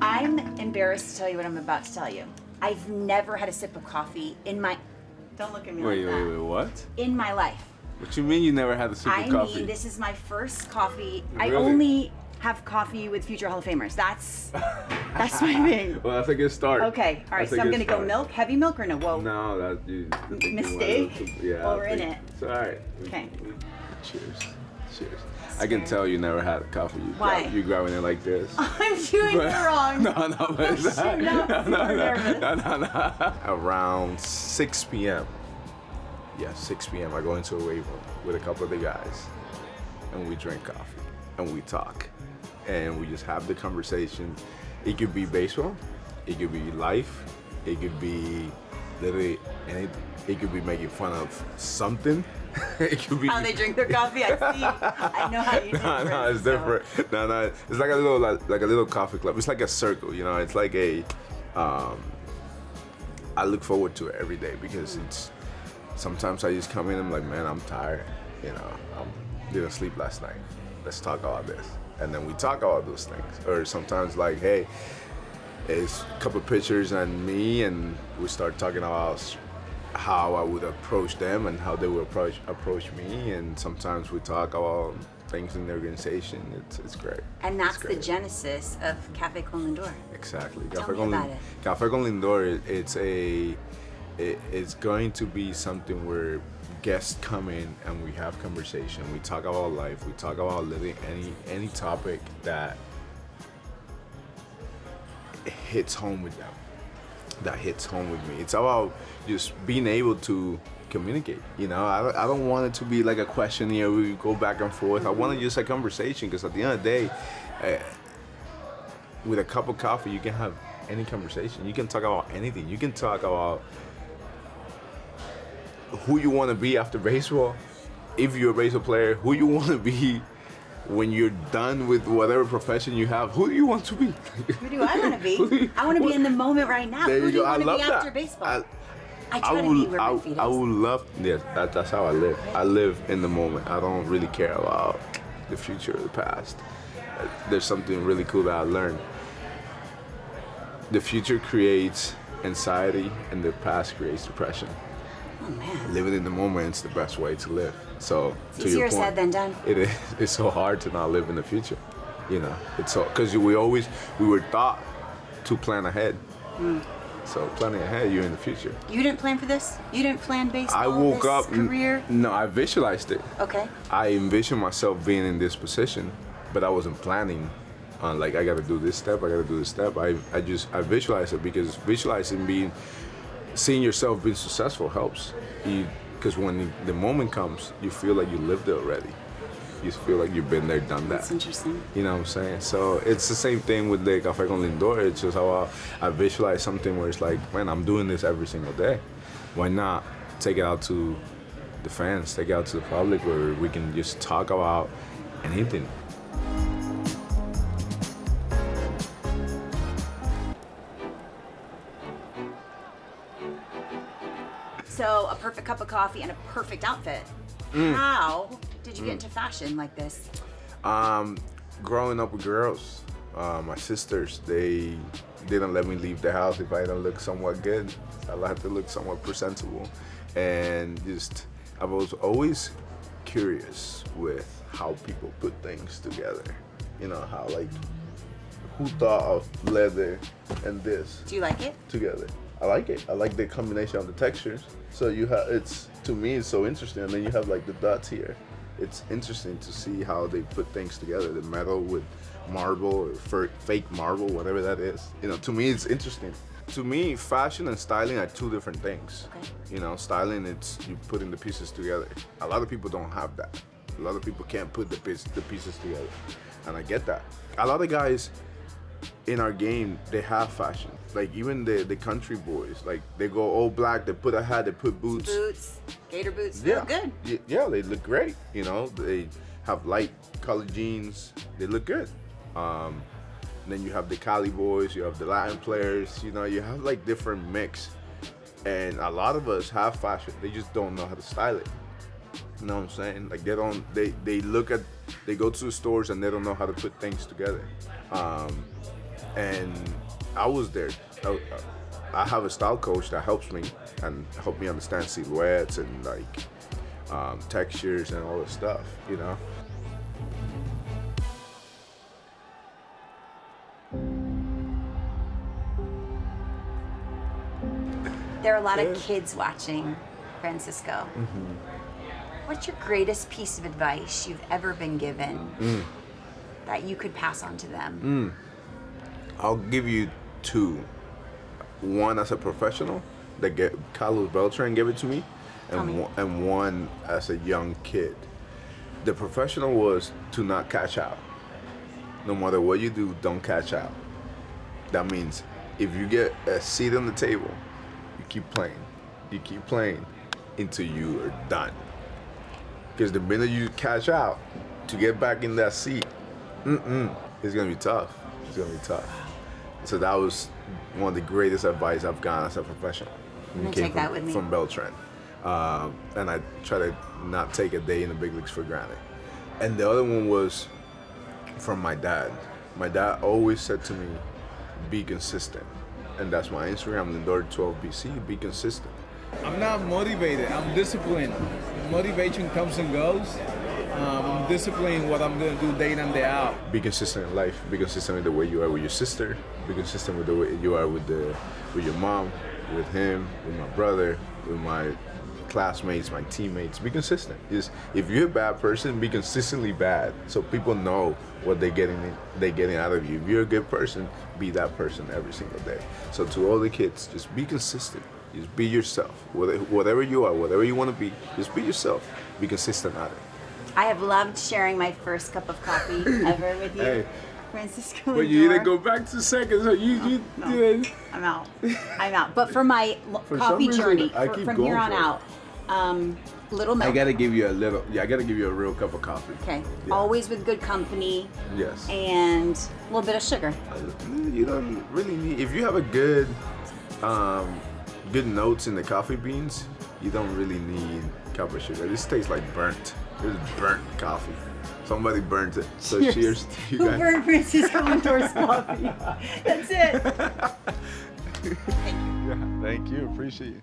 I'm embarrassed to tell you what I'm about to tell you. I've never had a sip of coffee in my... Don't look at me like that. Wait, what? In my life. What you mean you never had a sip of coffee? I mean, this is my first coffee. Really? I only have coffee with future Hall of Famers. That's my thing. Well, that's a good start. Okay, all right, so I'm gonna go milk, heavy milk, or no? Whoa. No, that's you. Mistake? Yeah. Well, we're in it. It's all right. Okay. Cheers. I can tell you never had a coffee. Why? You're grabbing it like this. I'm doing it wrong. No, but it's not. No. Around 6 p.m. Yeah, 6 p.m. I go into a wave room with a couple of the guys, and we drink coffee, and we talk, and we just have the conversation. It could be baseball, it could be life, it could be literally anything. It could be making fun of something. It could be how they drink their coffee. I see. I know how you do it. No, it's different. No, it's like a little coffee club. It's like a circle, you know. It's like a. I look forward to it every day because it's. Sometimes I just come in and I'm like, man, I'm tired. You know, I didn't sleep last night. Let's talk about this, and then we talk about those things. Or sometimes like, hey, it's a couple of pictures and me, and we start talking about how I would approach them and how they would approach me, and sometimes we talk about things in the organization. It's great. And that's the genesis of Cafe Kolindor. Exactly. Tell me about it. Cafe Kolindor, it's going to be something where guests come in and we have conversation. We talk about life. We talk about living any topic that hits home with them. That hits home with me. It's about just being able to communicate. You know, I don't want it to be like a questionnaire where we go back and forth. I want to just a conversation, because at the end of the day, with a cup of coffee, you can have any conversation. You can talk about anything. You can talk about who you want to be after baseball, if you're a baseball player, who you want to be when you're done with whatever profession you have. Who do you want to be? Who do I want to be? I want to be in the moment right now. There Who you do you go. want I to love be that. after baseball? I try to be where my feet is. I would love, yes, that's how I live. I live in the moment. I don't really care about the future or the past. There's something really cool that I learned. The future creates anxiety and the past creates depression. Oh man. Living in the moment is the best way to live. So It's to your easier point, said than done. it is. It's so hard to not live in the future. You know, it's so, because we were taught to plan ahead. So planning ahead, you're in the future. You didn't plan for this? You didn't plan baseball? I woke this up. Career? No, I visualized it. Okay. I envisioned myself being in this position, but I wasn't planning on like I got to do this step. I got to do this step. I visualized it, because visualizing seeing yourself being successful helps. Because when the moment comes, you feel like you lived it already. You feel like you've been there, done that. That's interesting. You know what I'm saying? So it's the same thing with the Cafe Kolindor. It's just how I visualize something where it's like, man, I'm doing this every single day. Why not take it out to the fans, take it out to the public, where we can just talk about anything. So a perfect cup of coffee and a perfect outfit. How did you get into fashion like this? Growing up with girls, my sisters, they didn't let me leave the house if I didn't look somewhat good. I had to look somewhat presentable. And I was always curious with how people put things together. You know, how like, who thought of leather and this Do you like it? together? I like it. I like the combination of the textures. So to me, it's so interesting. And then you have like the dots here. It's interesting to see how they put things together. The metal with marble or fake marble, whatever that is. You know, to me, it's interesting. To me, fashion and styling are two different things. Okay. You know, styling, it's you putting the pieces together. A lot of people don't have that. A lot of people can't put the pieces together. And I get that. A lot of guys in our game, they have fashion. Like even the country boys, like they go all black, they put a hat, they put boots. Gator boots, Yeah, they look good. Yeah, they look great. You know, they have light colored jeans. They look good. Then you have the Cali boys, you have the Latin players. You know, you have like different mix. And a lot of us have fashion. They just don't know how to style it. You know what I'm saying? Like they go to the stores and they don't know how to put things together. and I was there. I have a style coach that helps me and help me understand silhouettes and like textures and all this stuff, you know. There are a lot of kids watching, Francisco. What's your greatest piece of advice you've ever been given that you could pass on to them? I'll give you two. One as a professional, Carlos Beltran gave it to me, and one as a young kid. The professional was to not catch out. No matter what you do, don't catch out. That means if you get a seat on the table, you keep playing. You keep playing until you are done. Because the minute you catch out, to get back in that seat, it's gonna be tough. It's gonna be tough. So that was one of the greatest advice I've gotten as a professional. I'm gonna take that with me. From Beltran. And I try to not take a day in the big leagues for granted. And the other one was from my dad. My dad always said to me, be consistent. And that's my Instagram, Lindor12BC, be consistent. I'm not motivated, I'm disciplined. Motivation comes and goes. I'm disciplined what I'm gonna do day in and day out. Be consistent in life. Be consistent with the way you are with your sister. Be consistent with the way you are with your mom, with him, with my brother, with my classmates, my teammates. Be consistent. If you're a bad person, be consistently bad, so people know what they're getting out of you. If you're a good person, be that person every single day. So to all the kids, just be consistent. Just be yourself. Whatever you are, whatever you want to be, just be yourself. Be consistent at it. I have loved sharing my first cup of coffee ever with you, Hey. Francisco Lindor. But you didn't go back to second, so you No. did. I'm out. But for my For coffee some reason, journey, I keep from going here on for it. out, little milk. I gotta give you a real cup of coffee. Okay. Yeah. Always with good company Yes. and a little bit of sugar. You don't really need. If you have a good notes in the coffee beans, you don't really need cup of sugar. This tastes like burnt. This is burnt coffee. Somebody burnt it. So cheers to you Who guys. burned Francisco Lindor's coffee? That's it. Yeah, thank you. Appreciate you.